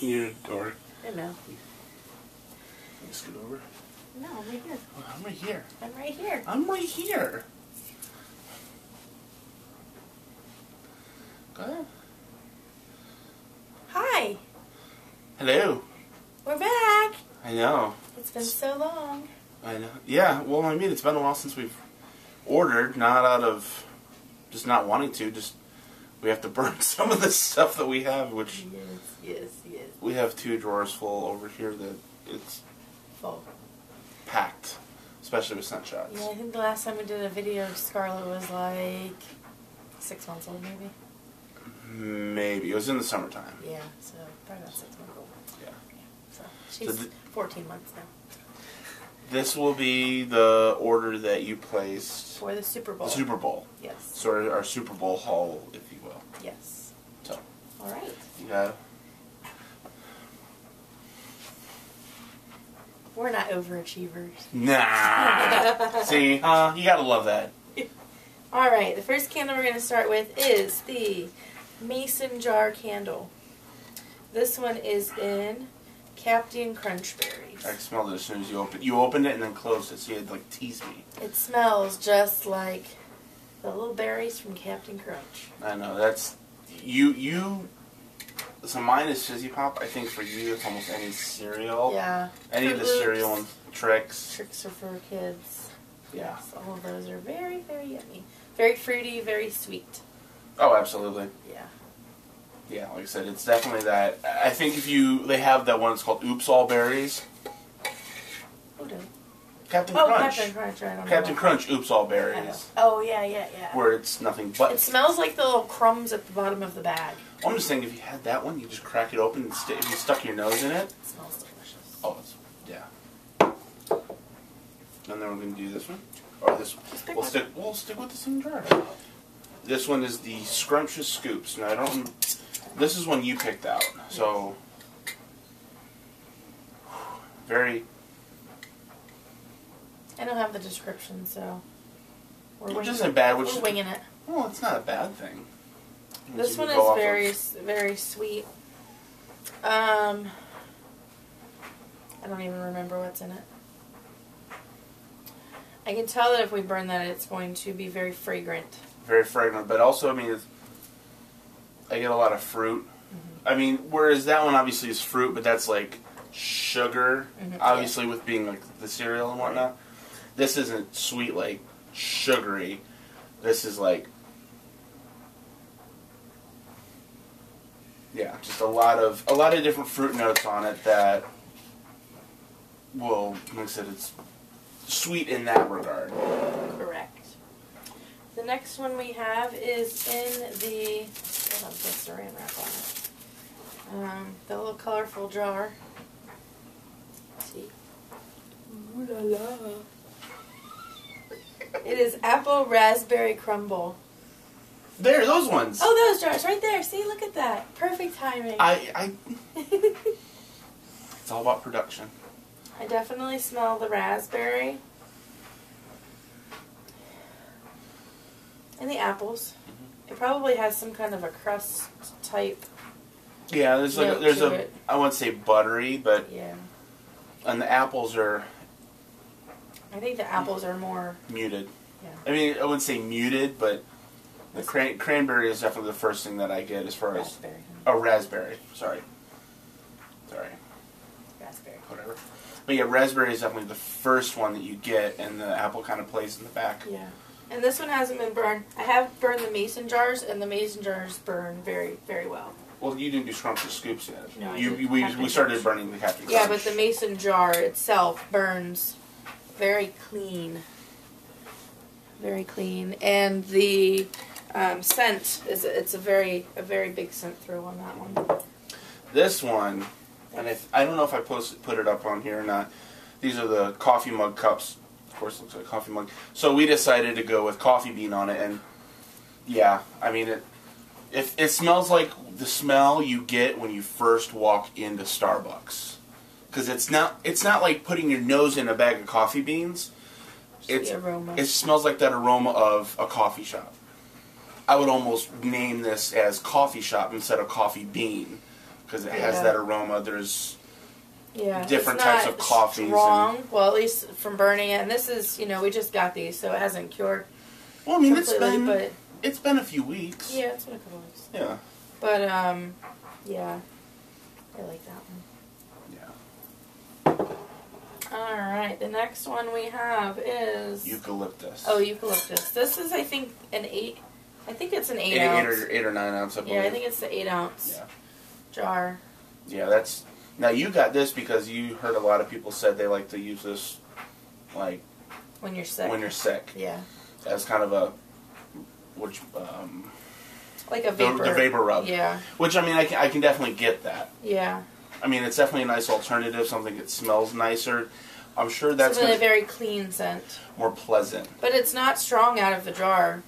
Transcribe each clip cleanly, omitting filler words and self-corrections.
You're a dork. I know. Can you scoot over? No, I'm right here. Oh, I'm right here. I'm right here. I'm right here. Go ahead. Hi. Hello. We're back. I know. It's been so long. I know. Yeah, well, I mean, it's been a while since we've ordered, not out of just not wanting to, just we have to burn some of the stuff that we have, which Yes. we have 2 drawers full over here that it's Full. packed, especially with scent shots. Yeah, I think the last time we did a video, Scarlett was like 6 months old, maybe. Maybe. It was in the summertime. Yeah, so probably about 6 months old. Yeah. So she's 14 months now. This will be the order that you placed For the Super Bowl. The Super Bowl. Yes. So our Super Bowl haul, if you will. Yes. So. All right. Yeah. We're not overachievers. Nah. See, you gotta love that. All right. The first candle we're going to start with is the Mason jar candle. This one is in Captain Crunch Berries. I smelled it as soon as you opened. You opened it and then closed it, so you had to like tease me. It smells just like the little berries from Captain Crunch. I know that's you. So mine is Fizzy Pop. I think for you it's almost any cereal. Yeah. Any of the cereal and Tricks. Tricks are for kids. Yeah. Yes, all of those are very, very yummy. Very fruity, very sweet. Oh, absolutely. Yeah. Yeah, like I said, it's definitely that. I think they have that one. It's called Oops All Berries. Who did? Captain Oh, Crunch. Captain Crunch. I don't know. Captain Crunch Oops All I know. Berries. Oh, yeah. Where it's nothing but. It smells like the little crumbs at the bottom of the bag. I'm just saying, if you had that one, you just crack it open and if you stuck your nose in it. It smells delicious. Oh, it's, yeah. And then we're going to do this one. Or this one. We'll stick with the same jar. This one is the Scrumptious Scoops. Now, I don't. This is one you picked out. So. Very. I don't have the description, so. Which isn't bad. We're winging it. Well, it's not a bad thing. This one is very sweet. I don't even remember what's in it. I can tell that if we burn that, it's going to be very fragrant. Very fragrant, but also, I mean, I get a lot of fruit. Mm-hmm. I mean, whereas that one obviously is fruit, but that's like sugar, obviously, with being like the cereal and whatnot. Right. This isn't sweet, like sugary. This is like, yeah, just a lot of different fruit notes on it that will, like I said, it's sweet in that regard. Correct. The next one we have is in the, still have the saran wrap on it. The little colorful jar. Let's see. Ooh la la. It is apple raspberry crumble. There, those ones. Oh, those jars right there. See, look at that. Perfect timing. It's all about production. I definitely smell the raspberry. And the apples. It probably has some kind of a crust type. Yeah, there's I wouldn't say buttery, but yeah. And the apples are. I think the apples are more muted. Yeah. I mean, I wouldn't say muted, but the cranberry is definitely the first thing that I get as far as raspberry. Sorry. Raspberry. Whatever. But yeah, raspberry is definitely the first one that you get, and the apple kind of plays in the back. Yeah. And this one hasn't been burned. I have burned the mason jars, and the mason jars burn very, very well. Well, you didn't do Scrumptious Scoops yet. No, we started burning the Captain Crunch. Yeah, but the mason jar itself burns very clean. Very clean. And the scent, it's a very big scent through on that one. This one, and I don't know if I put it up on here or not. These are the coffee mug cups. Of course, it looks like a coffee mug. So we decided to go with coffee bean on it, and yeah, I mean it smells like the smell you get when you first walk into Starbucks, because it's not like putting your nose in a bag of coffee beans. The aroma. It smells like that aroma of a coffee shop. I would almost name this as coffee shop instead of coffee bean, because it has that aroma. There's Yeah, different types of coffees. Strong. Well, at least from burning it. And this is, we just got these, so it hasn't cured. Well, I mean, it's been a few weeks. Yeah, it's been a couple weeks. Yeah. But yeah, I like that one. Yeah. All right, the next one we have is eucalyptus. Oh, eucalyptus. This is, I think, an 8. I think it's an 8 ounce. 8 or 9 ounce. I believe. Yeah, I think it's the 8 ounce jar. Yeah, that's. Now you got this because you heard a lot of people said they like to use this, like when you're sick. When you're sick. Yeah. As kind of a, like a vapor. The vapor rub. Yeah. Which I mean, I can definitely get that. Yeah. I mean, it's definitely a nice alternative. Something that smells nicer. I'm sure that's a very clean scent. More pleasant. But it's not strong out of the jar.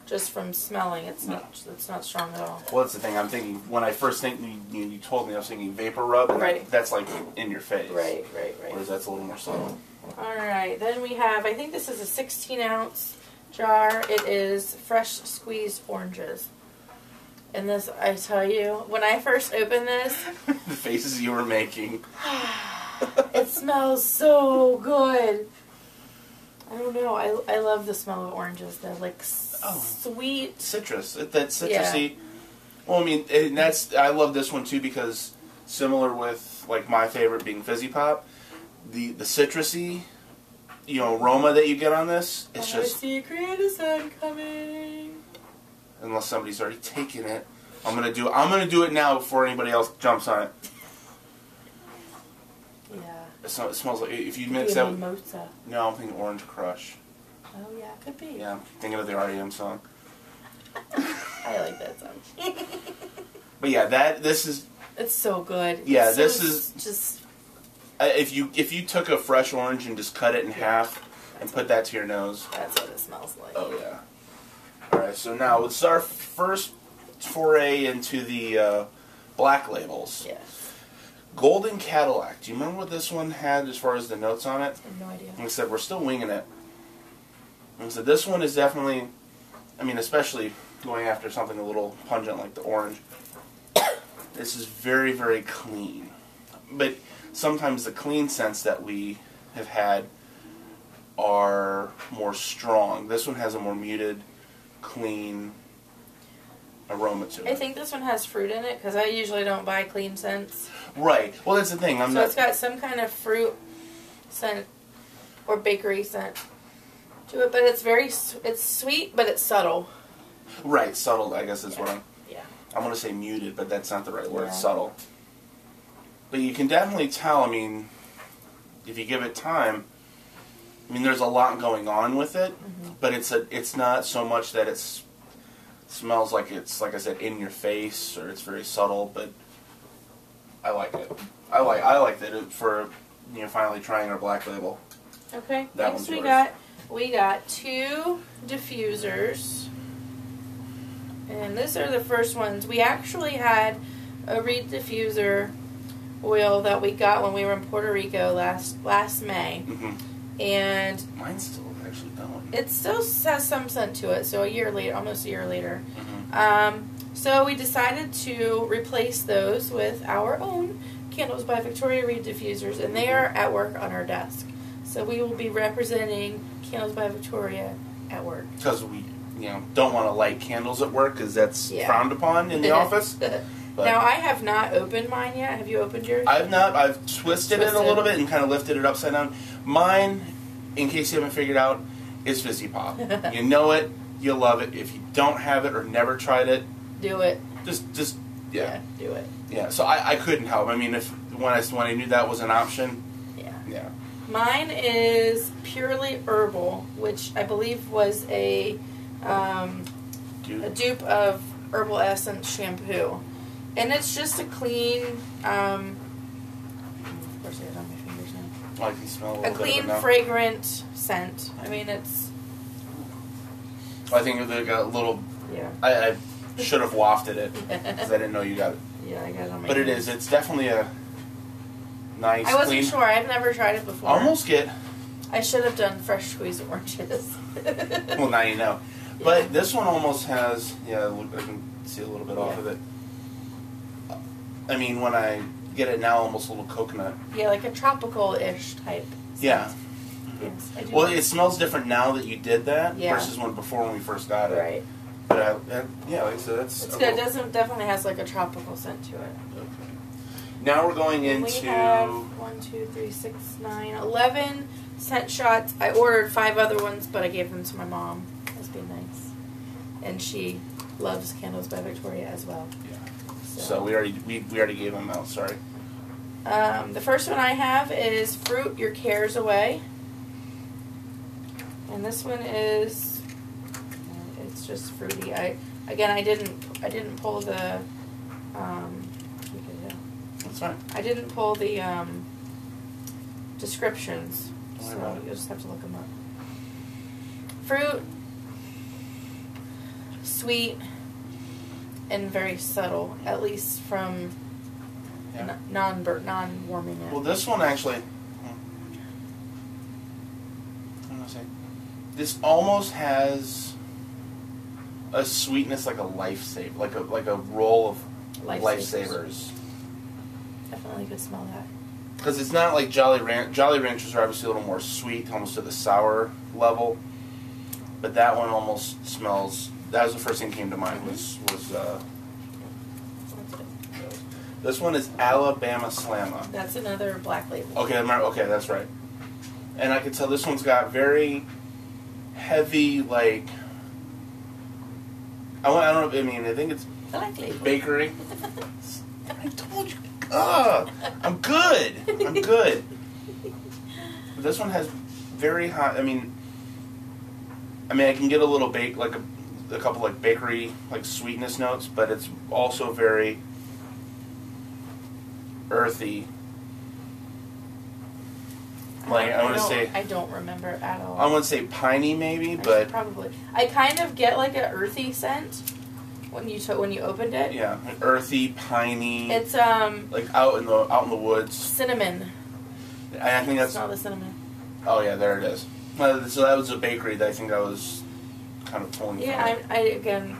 Just from smelling, it's not strong at all. Well, that's the thing. I'm thinking when I first think you told me, I was thinking vapor rub, and that's like in your face. Right. Whereas that's a little more subtle. All right, then we have. I think this is a 16 ounce jar. It is fresh squeezed oranges. And this, I tell you, when I first opened this, the faces you were making. It smells so good. I don't know. I love the smell of oranges. They're like sweet citrus. That citrusy. Yeah. Well, I mean, and I love this one too because similar with like my favorite being Fizzy Pop, the citrusy, aroma that you get on this. It's just. Secret is coming. Unless somebody's already taken it, I'm gonna do it now before anybody else jumps on it. Yeah. It smells like if you mix that. Mimosa. No, I'm thinking Orange Crush. Oh yeah, could be. Yeah, thinking of the R.E.M. song. I like that song. But yeah, this is. It's so good. Yeah, this is just. If you took a fresh orange and just cut it in half and put that to your nose. That's what it smells like. Oh yeah. All right, so now it's our first foray into the black labels. Yes. Golden Cadillac. Do you remember what this one had as far as the notes on it? I have no idea. Like I said, we're still winging it. And so this one is definitely, I mean, especially going after something a little pungent like the orange. This is very, very clean. But sometimes the clean scents that we have had are more strong. This one has a more muted, clean aroma to it. I think this one has fruit in it because I usually don't buy clean scents. Right. Well, that's the thing. It's got some kind of fruit scent or bakery scent to it, but it's sweet, but it's subtle. Right, subtle. I guess is what I'm going to say muted, but that's not the right word. Subtle. But you can definitely tell. I mean, if you give it time. I mean, there's a lot going on with it, but it's not so much that it smells like it's, like I said, in your face or it's very subtle. But I like it. I like that for finally trying our black label. Okay. That Next one's we got 2 diffusers, and these are the first ones. We actually had a reed diffuser oil that we got when we were in Puerto Rico last May. And mine's still actually going. It still has some scent to it, so almost a year later. So we decided to replace those with our own Candles by Victoria Reed diffusers, and they are at work on our desk. So we will be representing Candles by Victoria at work. Because we, don't want to light candles at work because that's frowned upon in the office. But now, I have not opened mine yet. Have you opened yours? I've not. I've twisted it a little bit and kind of lifted it upside down. Mine, in case you haven't figured out, is Fizzy Pop. You know it. You love it. If you don't have it or never tried it, do it. Just do it. Yeah. So I couldn't help. I mean, when I knew that was an option. Yeah. Mine is purely herbal, which I believe was a dupe of Herbal Essence shampoo. And it's just a clean, of course I have it on my fingers now. I can smell a little bit clean, of it now. fragrant scent. I mean, it's... I think they got a little... Yeah. I should have wafted it, because I didn't know you got it. Yeah, I got it on my But fingers. it's definitely a nice, I wasn't clean... sure. I've never tried it before. Almost get... I should have done fresh squeezed oranges. Well, now you know. Yeah. But this one almost has... Yeah, I can see a little bit off of it. I mean, when I get it now, almost a little coconut. Yeah, like a tropical-ish type scent. Yeah. Yes, I do. Well, it smells different now that you did that Yeah. versus when we first got it. Right. But yeah, like I said, that's It's good. It definitely has like a tropical scent to it. Okay. Now we're going And into. we have 1, 2, 3, 6, 9, 11 scent shots. I ordered 5 other ones, but I gave them to my mom. That's been nice. And she loves Candles by Victoria as well. Yeah. So we already gave them out. Sorry. The first one I have is Fruit Your Cares Away. And this one is, it's just fruity. I didn't pull the, That's fine. I didn't pull the descriptions, Don't worry so about it. you'll just have to look them up. Fruit, sweet, and very subtle, at least from non-warming it. Well, this one actually. I'm gonna say, this almost has a sweetness like a lifesaver, like a roll of lifesavers. Definitely could smell that. Because it's not like Jolly Ranch. Jolly Ranchers are obviously a little more sweet, almost to the sour level. But that one almost smells. That was the first thing that came to mind. Was this one is Alabama Slamma. That's another black label. Okay, that's right. And I can tell this one's got very heavy, like. I don't know. I mean, I think it's Black label. bakery. I told you. I'm good. I'm good. But this one has very hot. I mean, I can get a little like a couple like bakery like sweetness notes, but it's also very earthy. Like I don't remember it at all. I want to say piney maybe, but probably I kind of get like an earthy scent when you opened it. yeah, an earthy piney. It's like out in the woods. cinnamon. I think that's. Smell the cinnamon. Oh yeah, there it is. So that was a bakery that I think I was kind of pulling. Yeah, from.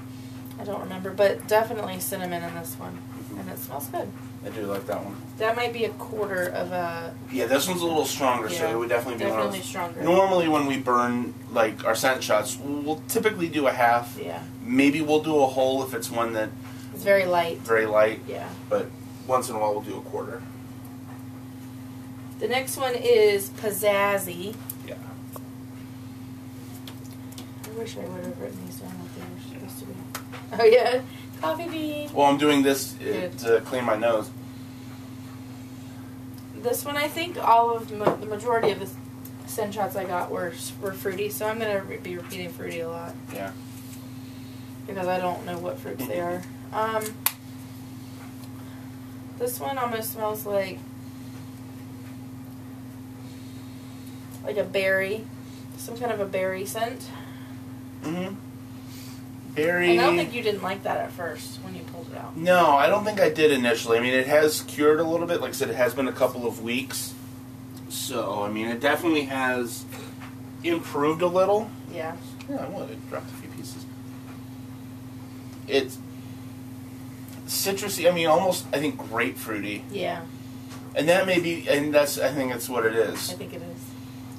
I don't remember, but definitely cinnamon in this one, and it smells good. I do like that one. That might be a quarter of a. Yeah, this one's a little stronger, so it would definitely be one of those. Stronger. Normally, when we burn like our scent shots, we'll typically do a half. Yeah. Maybe we'll do a whole if it's one that. It's very light. Very light. Yeah. But once in a while, we'll do a quarter. The next one is Pizzazzy. Yeah. I wish I would have written these down like they were supposed to be. Oh yeah, coffee bean. Well, I'm doing this to clean my nose. This one, I think all of the majority of the scent shots I got were fruity, so I'm gonna be repeating fruity a lot. Yeah. Because I don't know what fruits they are. This one almost smells like a berry, some kind of a berry scent. Mm-hmm. Berry. And I don't think you didn't like that at first when you pulled it out. No, I don't think I did initially. I mean, it has cured a little bit. Like I said, it has been a couple of weeks. So, I mean, it definitely has improved a little. Yeah. Yeah, well, it dropped a few pieces. It's citrusy. I mean, almost, I think, grapefruity. Yeah. And that may be, and I think that's what it is. I think it is.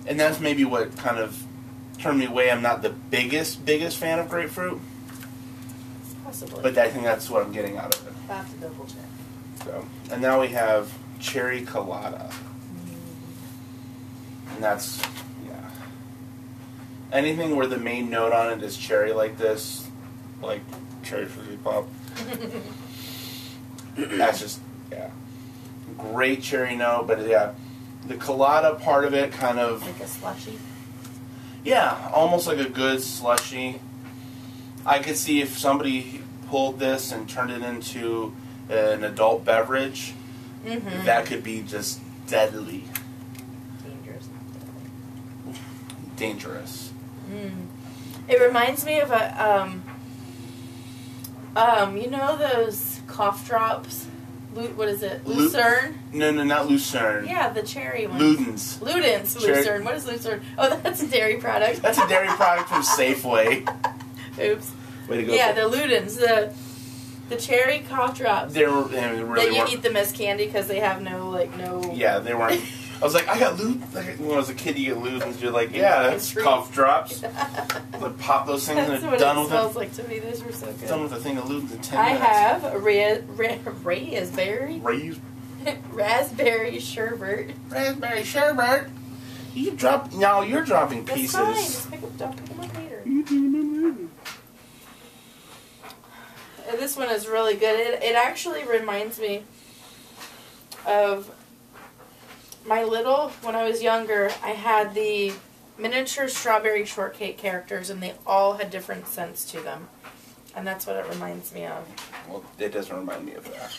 And that's maybe what kind of turned me away. I'm not the biggest fan of grapefruit. Possibly. But I think that's what I'm getting out of it. I'll have to double check. So, and now we have cherry colada. And that's, yeah. Anything where the main note on it is cherry like this, like cherry fizzy pop. That's just, yeah. Great cherry note, but yeah. The colada part of it kind of... Like a slushy? Yeah, almost like a good slushy. I could see if somebody pulled this and turned it into an adult beverage, that could be just deadly. Dangerous. It reminds me of a, you know those cough drops? What is it? Lucerne? No, not Lucerne. Yeah, the cherry ones. Ludens. Lucerne. What is Lucerne? Oh, that's a dairy product. That's a dairy product from Safeway. Oops. Way to go. Yeah, the Ludens. The cherry cough drops. They really that you eat them as candy because they have no. Yeah, they weren't. I was like, I got lube. Like, when I was a kid, you get lube, and you're like, yeah, that's cough drops. Like, pop those things and what done it with smells it. like to me. Those were so good. Done with a thing of lube in 10 I minutes. have a raspberry. Raspberry sherbet. Raspberry sherbet. You're dropping That's pieces. fine. Just pick them up later. This one is really good. It actually reminds me of when I was younger, I had the miniature strawberry shortcake characters, and they all had different scents to them. And that's what it reminds me of. Well, it doesn't remind me of that.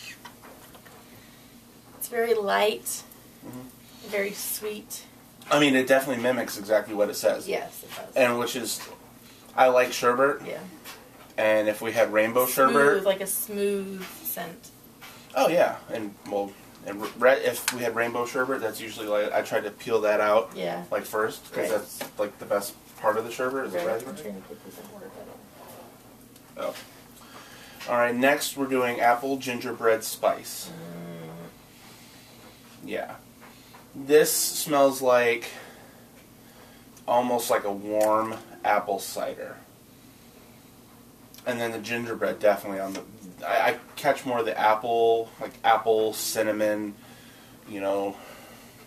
It's very light, very sweet. I mean, it definitely mimics exactly what it says. Yes, it does. And which is, I like sherbet. Yeah. And if we had rainbow sherbet, like a smooth scent. Oh yeah, if we had rainbow sherbet, that's usually like I try to peel that out. Yeah. Like first, because that's like the best part of the sherbet is the raspberry. I'm trying to put this in order. Oh. All right. Next, we're doing apple gingerbread spice. Yeah. This smells like almost like a warm apple cider. And then the gingerbread definitely on the... I catch more of the apple, like apple, cinnamon,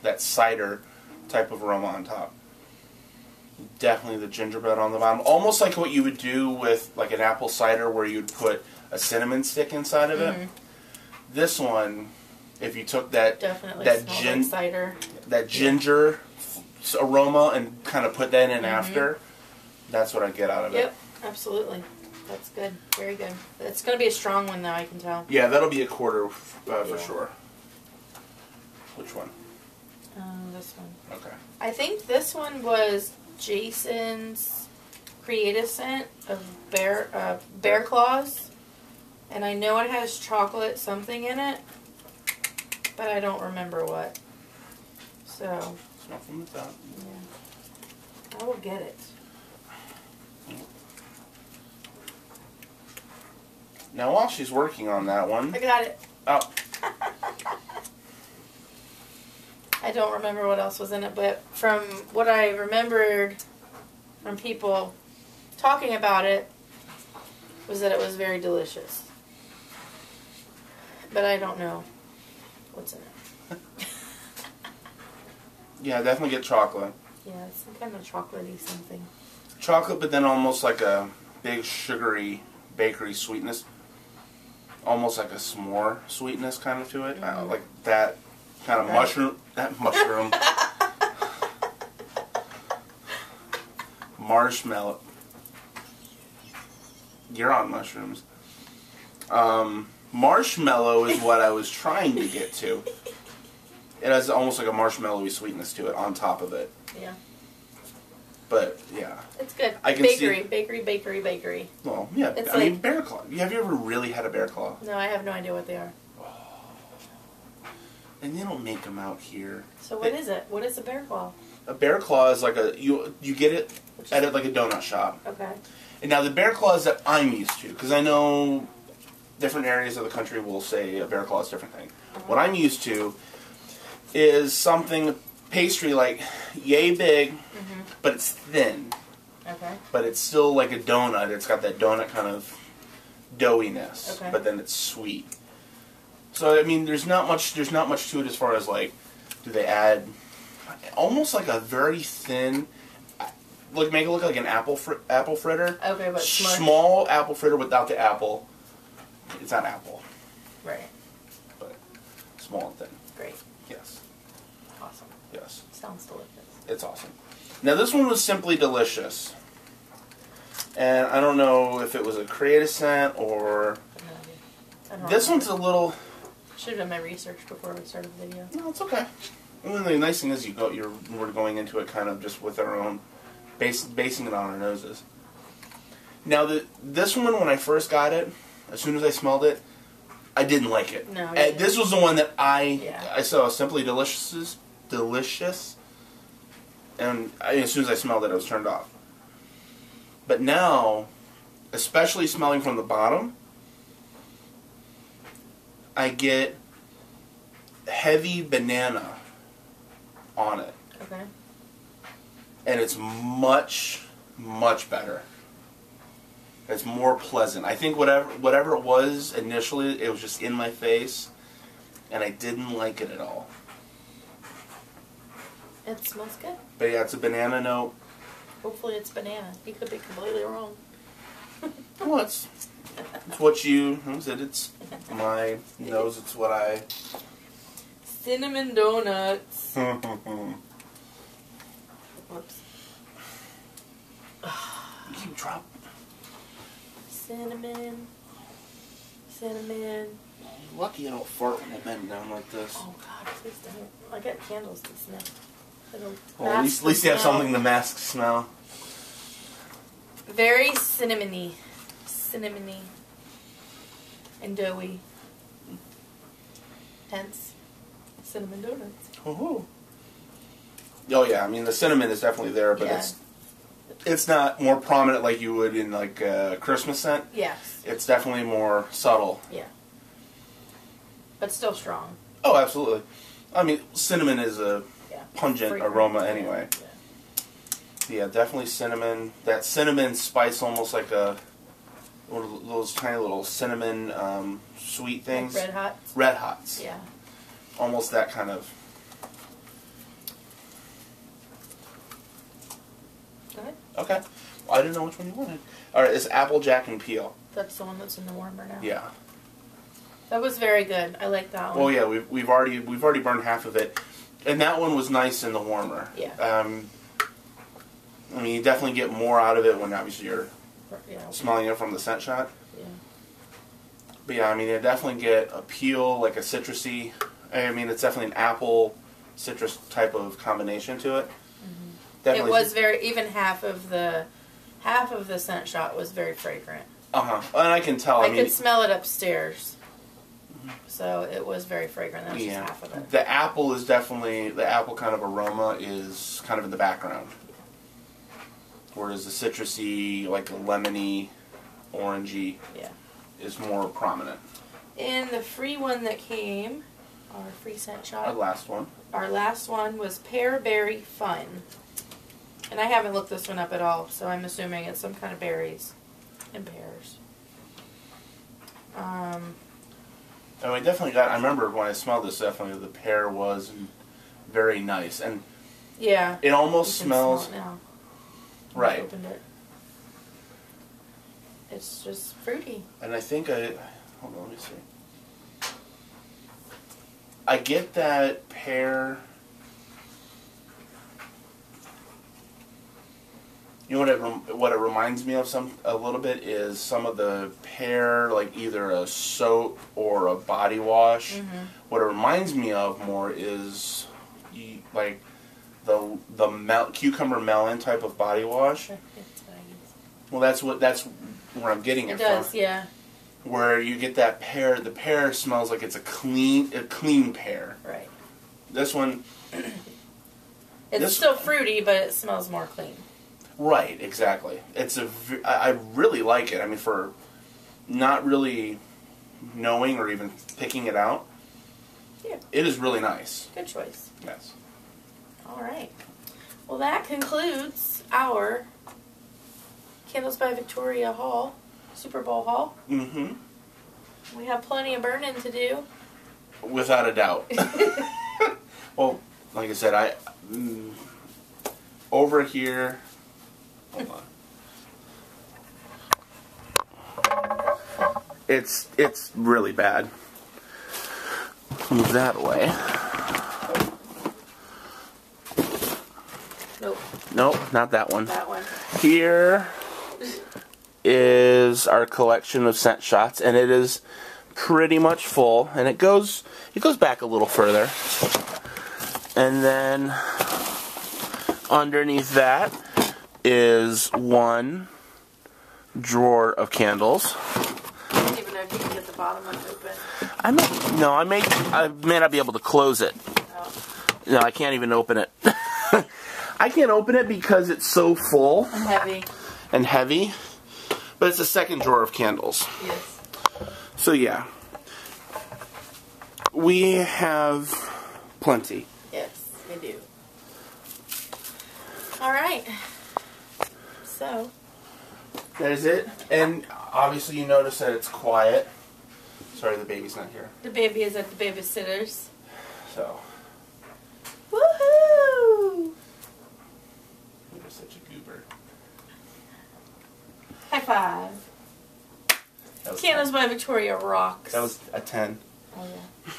that cider type of aroma on top. Definitely the gingerbread on the bottom. Almost like what you would do with like an apple cider where you'd put a cinnamon stick inside of it. This one, if you took that cider, that ginger aroma and kind of put that in after, that's what I get out of it. Yep, absolutely. That's good. Very good. It's going to be a strong one, though, I can tell. Yeah, that'll be a quarter for sure. Which one? This one. Okay. I think this one was Jason's creative scent of bear claws. And I know it has chocolate something in it, but I don't remember what. So. Smell from the top. Yeah. I will get it. Now, while she's working on that one... I got it. Oh. I don't remember what else was in it, but from what I remembered from people talking about it, was that it was very delicious. But I don't know what's in it. Yeah, definitely get chocolate. Yeah, it's some kind of chocolatey something. Chocolate, but then almost like a big sugary bakery sweetness. Almost like a s'more sweetness kind of to it. Like that kind of mushroom. That mushroom. Marshmallow. You're on mushrooms. Marshmallow is what I was trying to get to. It has almost like a marshmallowy sweetness to it on top of it. Yeah. But, yeah. It's good. I can Bakery. Well, yeah. It's I mean, bear claw. Have you ever really had a bear claw? No, I have no idea what they are. And they don't make them out here. So what is it? What is a bear claw? A bear claw is like you get it at like a donut shop. Okay. And now the bear claws that I'm used to, because I know different areas of the country will say a bear claw is a different thing. What I'm used to is something pastry like yay big, but it's thin. Okay. But it's still like a donut. It's got that donut kind of doughiness, okay. But then it's sweet. So I mean, there's not much to it as far as like, do they add almost like a very thin, make it look like an apple fritter. Okay, but small apple fritter without the apple. It's not apple. Right. But small and thin. Great. Yes. Awesome. Yes. Sounds delicious. It's awesome. Now this one was simply delicious. And I don't know if it was a creative scent or... This one's a little... Should have done my research before we started the video. No, it's okay. And the nice thing is we're going into it kind of just with our own... basing it on our noses. Now this one, when I first got it, as soon as I smelled it, I didn't like it. No. This was the one that I saw Simply Delicious. And as soon as I smelled it, I was turned off. But now, especially smelling from the bottom, I get heavy banana on it. Okay. And it's much, much better. It's more pleasant. I think whatever it was initially, it was just in my face, and I didn't like it at all. It smells good. But yeah, it's a banana note. Hopefully it's banana. You could be completely wrong. Well, it's what you said. It's my nose. It's what I. Cinnamon donuts. Whoops. You keep dropping. Cinnamon. Cinnamon. Lucky I don't fart when I bend down like this. Oh God, please don't. I got candles to smell. Well, at least you have something to mask smell. Very cinnamony. Cinnamony. And doughy. Hence, cinnamon donuts. Oh yeah, I mean the cinnamon is definitely there, but Yeah. it's not more prominent like you would in like a Christmas scent. Yes. It's definitely more subtle. Yeah. But still strong. Oh, absolutely. I mean, cinnamon is a pungent aroma anyway. Yeah, definitely cinnamon. That cinnamon spice, almost like one of those tiny little cinnamon sweet things. Like Red Hots? Red Hots. Yeah. Almost that kind of. Go ahead. Okay. Well, I didn't know which one you wanted. All right, it's Applejack and Peel. That's the one that's in the warmer now. Yeah. That was very good. I like that one. Oh yeah, we've already burned half of it, and that one was nice in the warmer. Yeah. I mean, you definitely get more out of it when obviously you're Yeah. smelling it from the scent shot. Yeah. But yeah, I mean, you definitely get a peel, like a citrusy. I mean, it's definitely an apple citrus type of combination to it. Mm-hmm. Definitely. It was very, even half of the scent shot was very fragrant. And I can tell. I could smell it upstairs. So it was very fragrant. That was just half of it. The apple is definitely, the apple kind of aroma is kind of in the background. Whereas the citrusy, like the lemony, orangey, is more prominent. And the free one that came, our free scent shot. Our last one. Our last one was Pear Berry Fun. And I haven't looked this one up at all, so I'm assuming it's some kind of berries and pears. And we definitely got, I remember when I smelled this, definitely the pear was very nice. And yeah, it almost smells. Smell it now. Right. I opened it. It's just fruity. And I think hold on, let me see. I get that pear. You know what it reminds me of a little bit is some of the pear, like either a soap or a body wash. Mm-hmm. What it reminds me of more is like the cucumber melon type of body wash. Well, that's where I'm getting it from. It does, yeah. Where you get that pear, the pear smells like it's a clean pear. Right. This one. It's still fruity, but it smells more clean. Right, exactly. I really like it. I mean, for not really knowing or even picking it out, it is really nice. Good choice. Yes. All right. Well, that concludes our Candles by Victoria haul, Super Bowl haul. Mm-hmm. We have plenty of burning to do. Without a doubt. Well, like I said, over here. Hold on. It's really bad. Move that away. Nope, not that one. That one. Here is our collection of scent shots, and it is pretty much full. And it goes back a little further, and then underneath that is one drawer of candles. I don't even know if you can get the bottom one open. I may not be able to close it. Oh. No, I can't even open it. I can't open it because it's so full and heavy. But it's the second drawer of candles. Yes. So yeah. we have plenty. Yes, we do. Alright. So. There's it. And obviously you notice that it's quiet. Sorry, the baby's not here. The baby is at the babysitter's. So. Woohoo! You're such a goober. High five. Candles by Victoria rocks. That was a 10. Oh yeah.